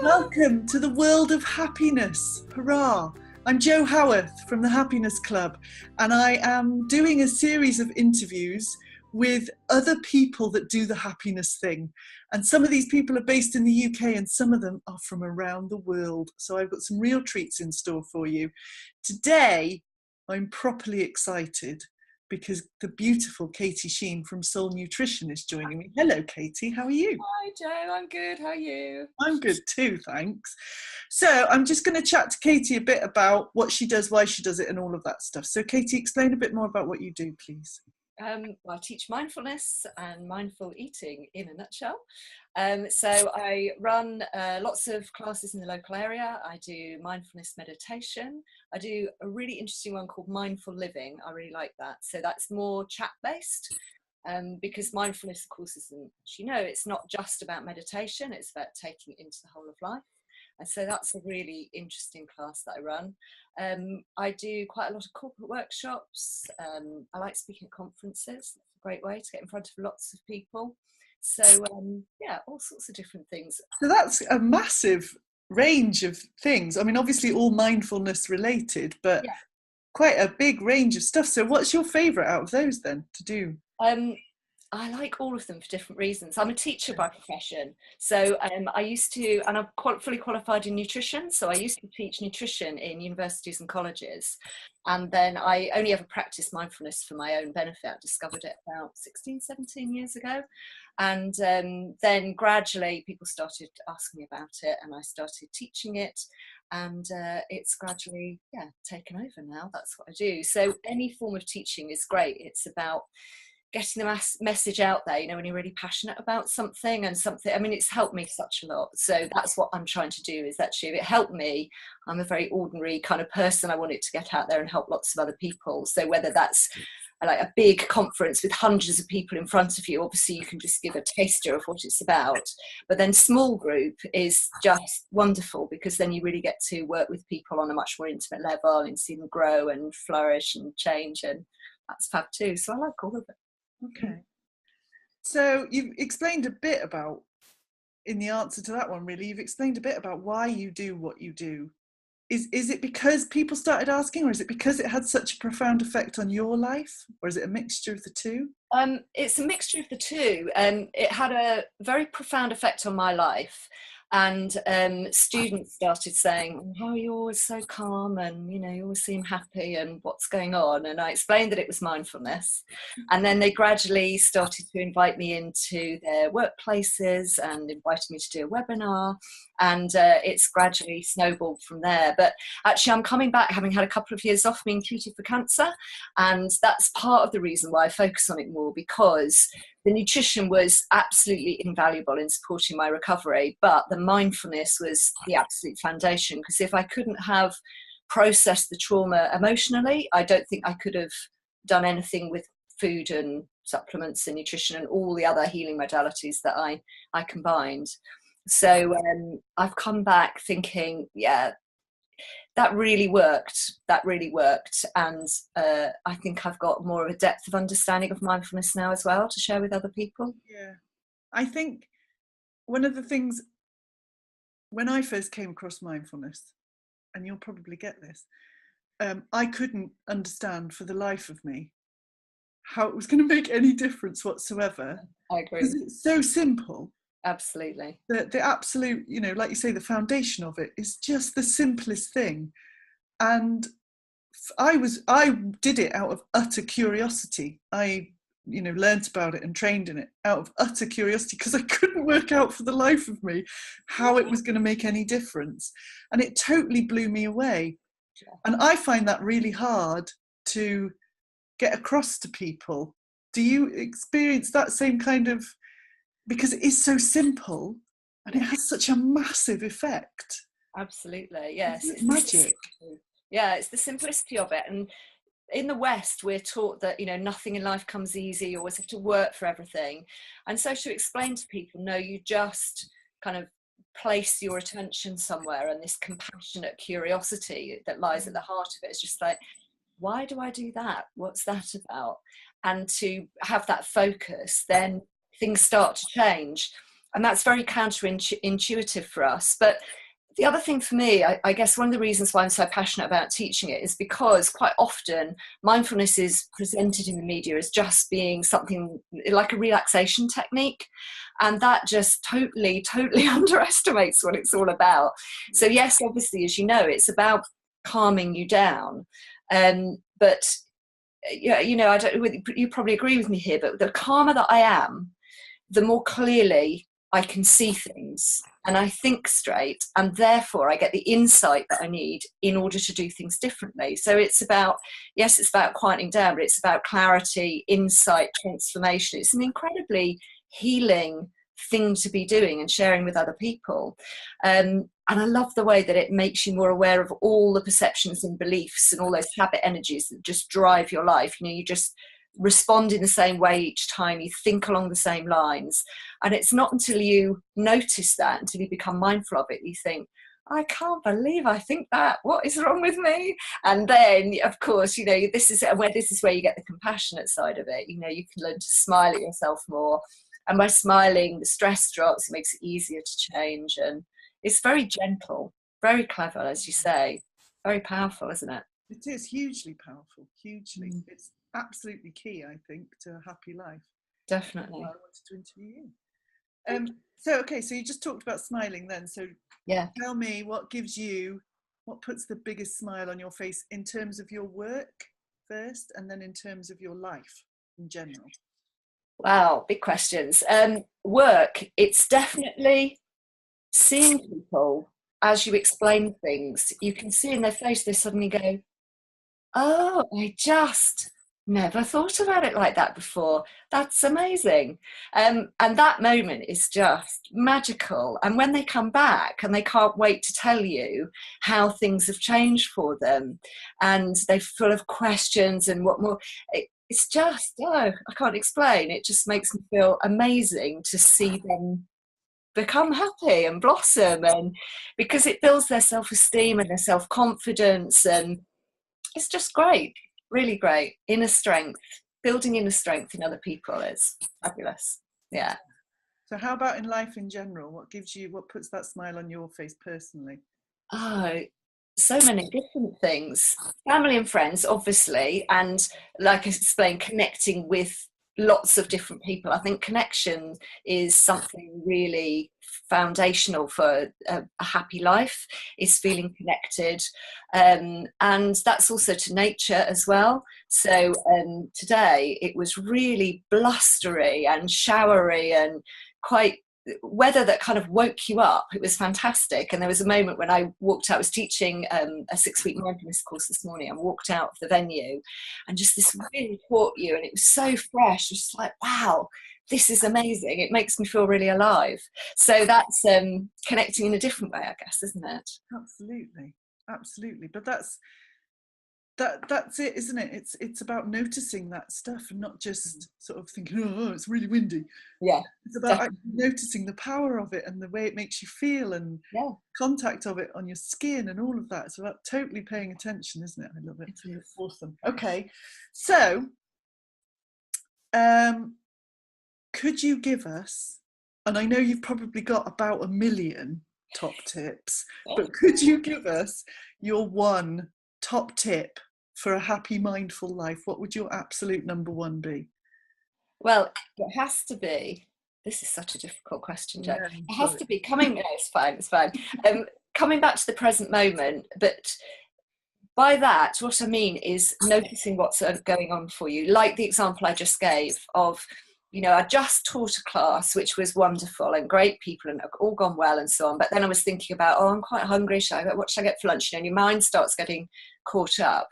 Welcome to the world of happiness. Hurrah! I'm Jo Howarth from the Happiness Club, and I am doing a series of interviews with other people that do the happiness thing. And some of these people are based in the UK and some of them are from around the world. So I've got some real treats in store for you. Today, I'm properly excited because the beautiful Katie Sheen from Soul Nutrition is joining me. Hello, Katie. How are you? Hi, Jo. I'm good. How are you? I'm good too, thanks. So I'm just going to chat to Katie a bit about what she does, why she does it, and all of that stuff. So Katie, explain a bit more about what you do, please. Well, I teach mindfulness and mindful eating in a nutshell. So I run lots of classes in the local area. I do mindfulness meditation. I do a really interesting one called mindful living. I really like that. So that's more chat-based. Because mindfulness, of course, isn't, as you know, it's not just about meditation, it's about taking it into the whole of life. And so that's a really interesting class that I run. I do quite a lot of corporate workshops. I like speaking at conferences. It's a great way to get in front of lots of people. So yeah, all sorts of different things. So that's a massive range of things. I mean, obviously all mindfulness related, but Yeah. quite a big range of stuff. So what's your favourite out of those then to do? I like all of them for different reasons. I'm a teacher by profession. So I used to, and I'm fully qualified in nutrition. So I used to teach nutrition in universities and colleges. And then I only ever practiced mindfulness for my own benefit. I discovered it about 16, 17 years ago. And then gradually people started asking me about it and I started teaching it. And it's gradually, taken over now. That's what I do. So any form of teaching is great. It's about getting the message out there, you know, when you're really passionate about something and something. I mean, it's helped me such a lot. So that's what I'm trying to do, is actually, if it helped me, I'm a very ordinary kind of person. I want it to get out there and help lots of other people. So whether that's like a big conference with hundreds of people in front of you, obviously you can just give a taster of what it's about. But then small group is just wonderful, because then you really get to work with people on a much more intimate level and see them grow and flourish and change. And that's fab too. So I like all of it. Okay. So you've explained a bit about, in the answer to that one, really, you've explained a bit about why you do what you do. Is it because people started asking, or is it because it had such a profound effect on your life, or is it a mixture of the two? It's a mixture of the two. It had a very profound effect on my life. And students started saying, "How are you always so calm? And you know, you always seem happy. And what's going on?" And I explained that it was mindfulness. And then they gradually started to invite me into their workplaces and invited me to do a webinar. And it's gradually snowballed from there. But actually, I'm coming back, having had a couple of years off being treated for cancer. And that's part of the reason why I focus on it more, because the nutrition was absolutely invaluable in supporting my recovery, but the mindfulness was the absolute foundation. Because if I couldn't have processed the trauma emotionally, I don't think I could have done anything with food and supplements and nutrition and all the other healing modalities that I combined. So I've come back thinking, yeah, that really worked. And I think I've got more of a depth of understanding of mindfulness now as well to share with other people. Yeah. I think one of the things, when I first came across mindfulness, and you'll probably get this, I couldn't understand for the life of me how it was going to make any difference whatsoever. I agree. Because it's so simple. Absolutely. The absolute, you know, like you say, the foundation of it is just the simplest thing. And I did it out of utter curiosity. I, you know, learnt about it and trained in it out of utter curiosity, because I couldn't work out for the life of me how it was going to make any difference. And it totally blew me away. And I find that really hard to get across to people. Do you experience that same kind of, because it is so simple and it has such a massive effect? Absolutely, yes. It's magic. Yeah, it's the simplicity of it. And in the West, we're taught that, you know, nothing in life comes easy, you always have to work for everything. And so to explain to people, no, you just kind of place your attention somewhere, and this compassionate curiosity that lies at the heart of it is just like, why do I do that? What's that about? And to have that focus, then things start to change. And that's very counterintuitive for us. But the other thing for me, I guess one of the reasons why I'm so passionate about teaching it is because quite often mindfulness is presented in the media as just being something like a relaxation technique. And that just totally underestimates what it's all about. So yes, obviously, as you know, it's about calming you down. But yeah, you know, you probably agree with me here, but the calmer that I am, the more clearly I can see things and I think straight, and therefore I get the insight that I need in order to do things differently. So it's about, yes, it's about quieting down, but it's about clarity, insight, transformation. It's an incredibly healing thing to be doing and sharing with other people. And I love the way that it makes you more aware of all the perceptions and beliefs and all those habit energies that just drive your life. You know, you just respond in the same way each time, you think along the same lines, and it's not until you notice that, until you become mindful of it, you think, I can't believe I think that, what is wrong with me? And then of course, you know, this is where you get the compassionate side of it. You know, you can learn to smile at yourself more, and by smiling the stress drops, it makes it easier to change, and it's very gentle, very clever, as you say, very powerful, isn't it? It is hugely powerful, hugely. It's absolutely key, I think, to a happy life. Definitely. I wanted to interview you. So you just talked about smiling then. So yeah, tell me, what puts the biggest smile on your face in terms of your work first, and then in terms of your life in general? Wow, big questions. Work, it's definitely seeing people as you explain things. You can see in their face, they suddenly go, oh, I just never thought about it like that before. That's amazing. And that moment is just magical. And when they come back and they can't wait to tell you how things have changed for them, and they're full of questions and what more, it's just, I can't explain. It just makes me feel amazing to see them become happy and blossom, and because it builds their self-esteem and their self-confidence, and it's just great, really great. Inner strength, building inner strength in other people is fabulous. Yeah. So how about in life in general? What puts that smile on your face personally? Oh, so many different things. Family and friends, obviously, and like I explained, connecting with lots of different people. I think connection is something really foundational for a happy life, is feeling connected, and that's also to nature as well. So today it was really blustery and showery and quite weather that kind of woke you up. It was fantastic. And there was a moment when I walked out, I was teaching a 6-week mindfulness course this morning, and walked out of the venue, and just this really caught you, and it was so fresh. It was just like, wow, this is amazing. It makes me feel really alive. So that's connecting in a different way, I guess, isn't it? Absolutely. But that's it, isn't it? It's about noticing that stuff and not just sort of thinking, oh, it's really windy. Yeah, it's about actually noticing the power of it and the way it makes you feel, and contact of it on your skin and all of that. It's about totally paying attention, isn't it? I love it. It is. Awesome. Okay, so could you give us, and I know you've probably got about 1 million top tips, but could you give us your one top tip for a happy, mindful life? What would your absolute number one be? Well, it has to be, this is such a difficult question, Jo. It has to be it's fine. Coming back to the present moment, but by that, what I mean is noticing what's going on for you. Like the example I just gave of, you know, I just taught a class, which was wonderful and great people and all gone well and so on. But then I was thinking about, oh, I'm quite hungry. What should I get for lunch? You know, and your mind starts getting caught up.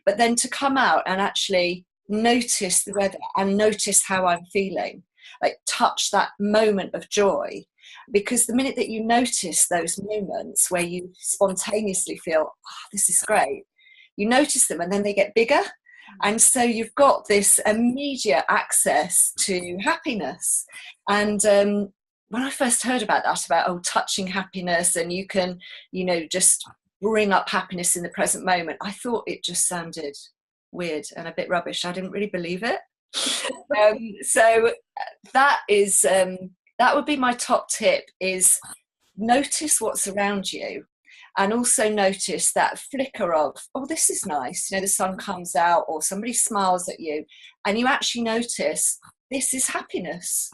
But then to come out and actually notice the weather and notice how I'm feeling, like touch that moment of joy. Because the minute that you notice those moments where you spontaneously feel, oh, this is great, you notice them and then they get bigger. And so you've got this immediate access to happiness. And when I first heard about that, about touching happiness, and you can, you know, just bring up happiness in the present moment, I thought it just sounded weird and a bit rubbish. I didn't really believe it. So that is that would be my top tip, is notice what's around you. And also notice that flicker of, oh, this is nice. You know, the sun comes out or somebody smiles at you, and you actually notice this is happiness.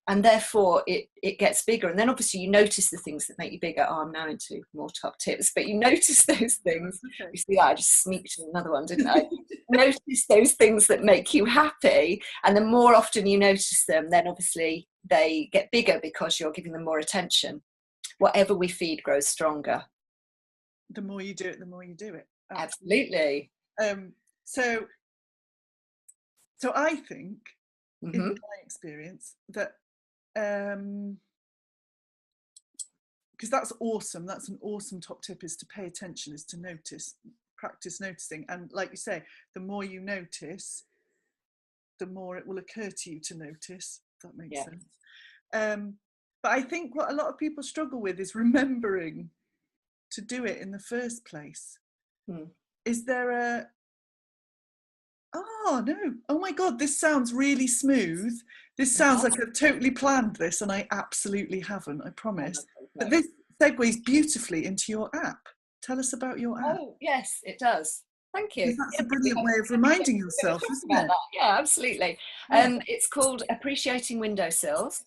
And therefore it gets bigger. And then obviously you notice the things that make you bigger. Oh, I'm now into more top tips, but you notice those things. Okay. You see, I just sneaked in another one, didn't I? Notice those things that make you happy. And the more often you notice them, then obviously they get bigger because you're giving them more attention. Whatever we feed grows stronger. The more you do it, the more you do it. Absolutely. So I think, Mm-hmm. in my experience, that because that's awesome. That's an awesome top tip, is to pay attention, is to notice, practice noticing. And like you say, the more you notice, the more it will occur to you to notice, if that makes sense. But I think what a lot of people struggle with is remembering to do it in the first place. Is there a, oh no, oh my God, this sounds really smooth. This sounds like I've totally planned this, and I absolutely haven't, I promise. But this segues beautifully into your app. Tell us about your app. Oh, yes, it does. Thank you. That's a brilliant way of reminding yourself, isn't it? Yeah, absolutely. It's called Appreciating Windowsills.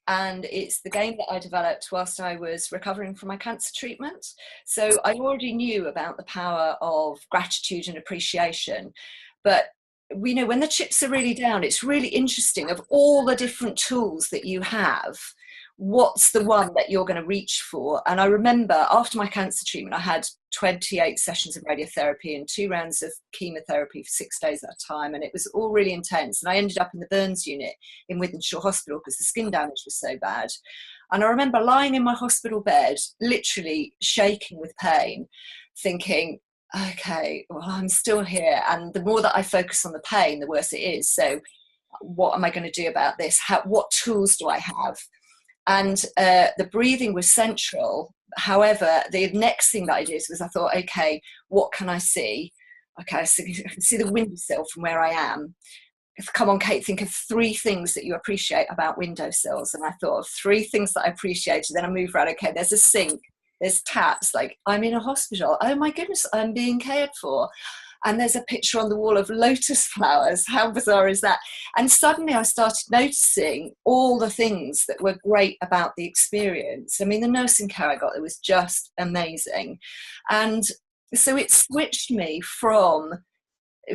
And it's the game that I developed whilst I was recovering from my cancer treatment. So I already knew about the power of gratitude and appreciation. But we know when the chips are really down, it's really interesting, of all the different tools that you have, what's the one that you're going to reach for? And I remember after my cancer treatment, I had 28 sessions of radiotherapy and 2 rounds of chemotherapy for 6 days at a time. And it was all really intense. And I ended up in the burns unit in Wythenshawe Hospital because the skin damage was so bad. And I remember lying in my hospital bed, literally shaking with pain, thinking, okay, well, I'm still here. And the more that I focus on the pain, the worse it is. So what am I going to do about this? What tools do I have? And the breathing was central. However, the next thing that I did was I thought, okay, what can I see? Okay, I can see the windowsill from where I am. Come on, Kate, think of 3 things that you appreciate about windowsills. And I thought of 3 things that I appreciated. Then I moved around. Okay, there's a sink, there's taps. Like, I'm in a hospital. Oh my goodness, I'm being cared for. And there's a picture on the wall of lotus flowers. How bizarre is that? And suddenly I started noticing all the things that were great about the experience. I mean, the nursing care I got, it was just amazing. And so it switched me from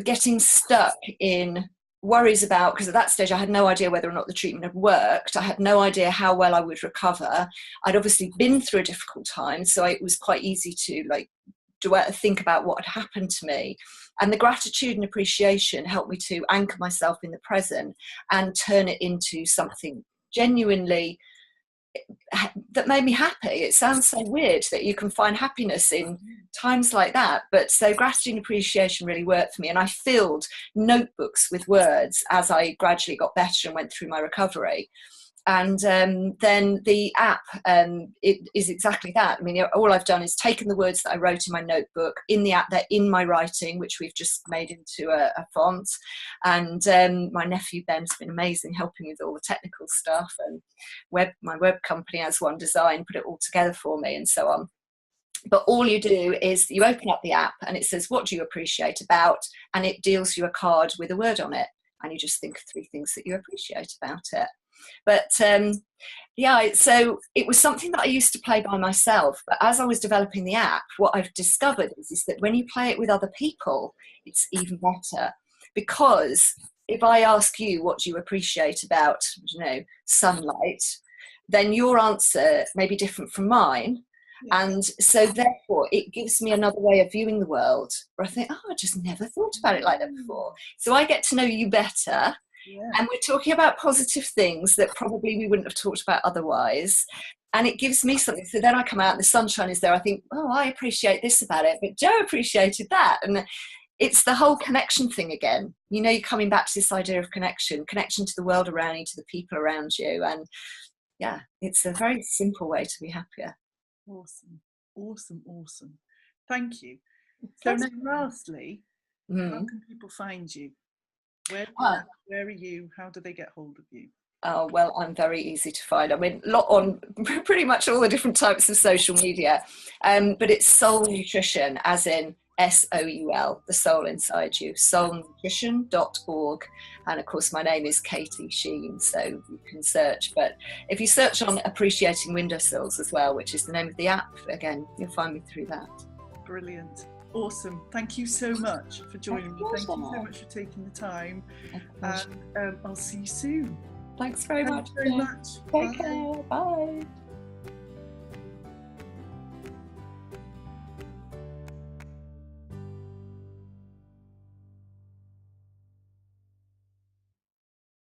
getting stuck in worries about, because at that stage I had no idea whether or not the treatment had worked. I had no idea how well I would recover. I'd obviously been through a difficult time, so it was quite easy to think about what had happened to me. And the gratitude and appreciation helped me to anchor myself in the present and turn it into something genuinely that made me happy. It sounds so weird that you can find happiness in times like that, but so gratitude and appreciation really worked for me. And I filled notebooks with words as I gradually got better and went through my recovery. And then the app, it is exactly that. I mean, all I've done is taken the words that I wrote in my notebook. In the app, they're in my writing, which we've just made into a font. And my nephew Ben's been amazing, helping with all the technical stuff. And my web company has one design, put it all together for me, and so on. But all you do is you open up the app and it says, what do you appreciate about? And it deals you a card with a word on it. And you just think of 3 things that you appreciate about it. But so it was something that I used to play by myself. But as I was developing the app, what I've discovered is that when you play it with other people, it's even better. Because if I ask you what you appreciate about, sunlight, then your answer may be different from mine. Yeah. And so therefore it gives me another way of viewing the world where I think, I just never thought about it like that before. So I get to know you better. Yeah. And we're talking about positive things that probably we wouldn't have talked about otherwise. And it gives me something. So then I come out and the sunshine is there. I think, I appreciate this about it, but Joe appreciated that. And it's the whole connection thing again. You're coming back to this idea of connection to the world around you, to the people around you. And yeah, it's a very simple way to be happier. Awesome. Thank you. So now lastly, how can people find you? Where are you? How do they get hold of you? Oh, well, I'm very easy to find. I mean, on pretty much all the different types of social media, but it's Soul Nutrition, as in SOUL, the soul inside you, soulnutrition.org. And of course, my name is Katie Sheen, so you can search. But if you search on Appreciating Windowsills as well, which is the name of the app, again, you'll find me through that. Brilliant. Awesome. Thank you so much for joining me. Thank you so much for taking the time. And I'll see you soon. Thanks very much. Thanks very much. Take care. Bye.